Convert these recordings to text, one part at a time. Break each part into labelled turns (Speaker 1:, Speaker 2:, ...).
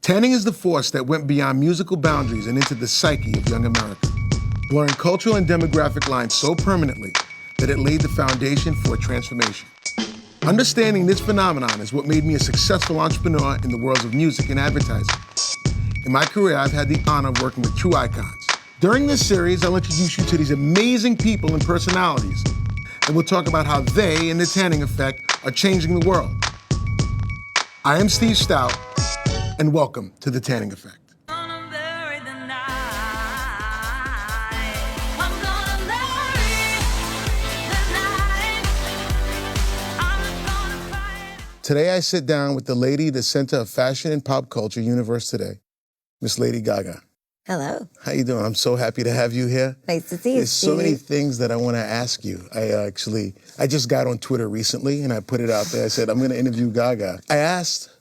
Speaker 1: Tanning is the force that went beyond musical boundaries and into the psyche of young America, blurring cultural and demographic lines so permanently that it laid the foundation for a transformation. Understanding this phenomenon is what made me a successful entrepreneur in the worlds of music and advertising. In my career, I've had the honor of working with true icons. During this series, I'll introduce you to these amazing people and personalities, and we'll talk about how they and the tanning effect are changing the world. I am Steve Stout, and welcome to the Tanning Effect. Today I sit down with the lady, the center of fashion and pop culture universe today, Miss Lady Gaga.
Speaker 2: Hello.
Speaker 1: How you doing? I'm so happy to have you here.
Speaker 2: Nice to see you,
Speaker 1: There's so many things that I want to ask you. I just got on Twitter recently and I put it out there. I said, I'm going to interview Gaga. I asked,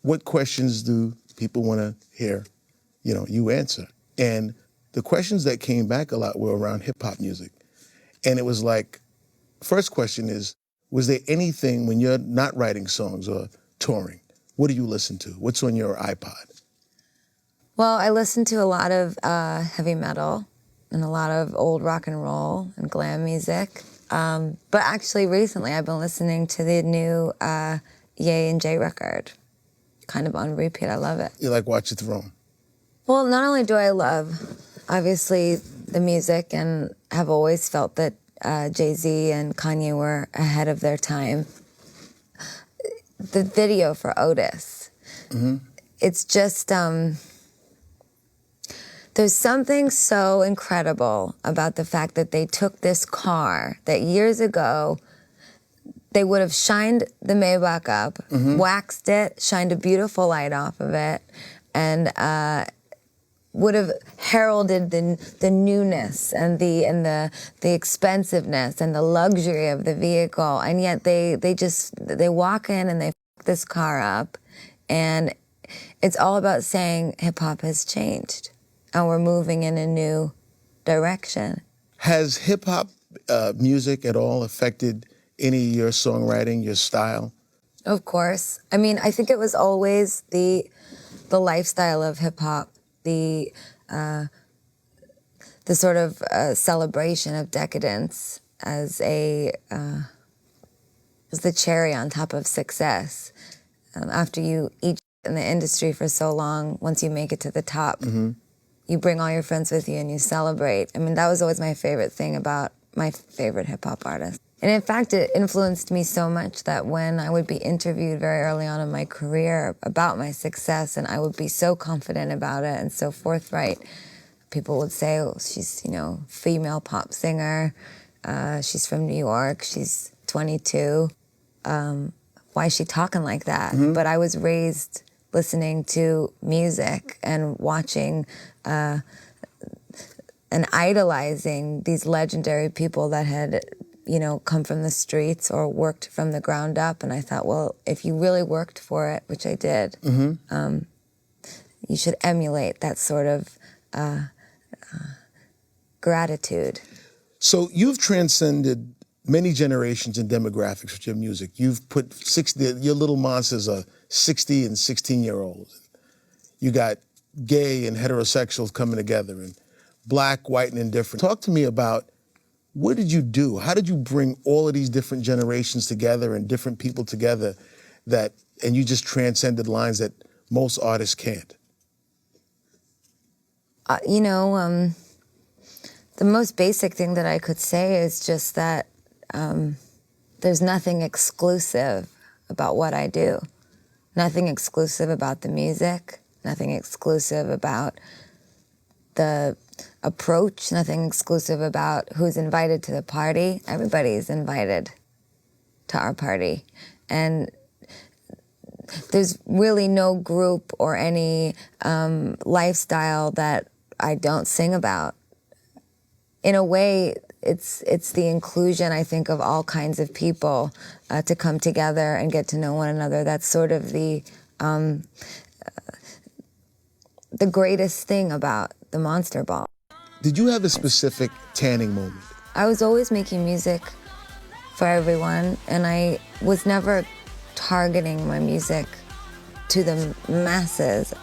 Speaker 1: what questions do people want to hear, you answer? And the questions that came back a lot were around hip hop music. And it was like, first question is, was there anything when you're not writing songs or touring, what do you listen to? What's on your iPod?
Speaker 2: Well, I listen to a lot of heavy metal and a lot of old rock and roll and glam music. But actually recently I've been listening to the new Ye and Jay record, kind of on repeat. I love it.
Speaker 1: You like Watch It Throne? Well,
Speaker 2: not only do I love, obviously, the music and have always felt that Jay-Z and Kanye were ahead of their time. The video for Otis, it's just, there's something so incredible about the fact that they took this car that years ago, they would have shined the Maybach up, waxed it, shined a beautiful light off of it, and would have heralded the newness and the expensiveness and the luxury of the vehicle, and yet they walk in and they f this car up, and it's all about saying hip hop has changed and we're moving in a new direction.
Speaker 1: Has hip hop music at all affected any of your songwriting, your style?
Speaker 2: Of course. I mean, I think it was always the lifestyle of hip hop. The sort of celebration of decadence as the cherry on top of success. After you eat in the industry for so long, once you make it to the top, you bring all your friends with you and you celebrate. I mean, that was always my favorite thing about my favorite hip hop artist. And in fact, it influenced me so much that when I would be interviewed very early on in my career about my success, and I would be so confident about it and so forthright, people would say, oh, she's, female pop singer, she's from New York, she's 22, why is she talking like that? But I was raised listening to music and watching and idolizing these legendary people that had come from the streets or worked from the ground up. And I thought, well, if you really worked for it, which I did, you should emulate that sort of gratitude.
Speaker 1: So you've transcended many generations and demographics with your music. You've put your little monsters are 60 and 16-year-olds. You got gay and heterosexuals coming together and black, white, and indifferent. Talk to me about, what did you do? How did you bring all of these different generations together and different people together and you just transcended lines that most artists can't?
Speaker 2: The most basic thing that I could say is just that there's nothing exclusive about what I do. Nothing exclusive about the music, nothing exclusive about the approach, nothing exclusive about who's invited to the party. Everybody's invited to our party. And there's really no group or any lifestyle that I don't sing about. In a way, it's the inclusion, I think, of all kinds of people to come together and get to know one another. That's sort of the greatest thing about the Monster Ball.
Speaker 1: Did you have a specific tanning moment?
Speaker 2: I was always making music for everyone, and I was never targeting my music to the masses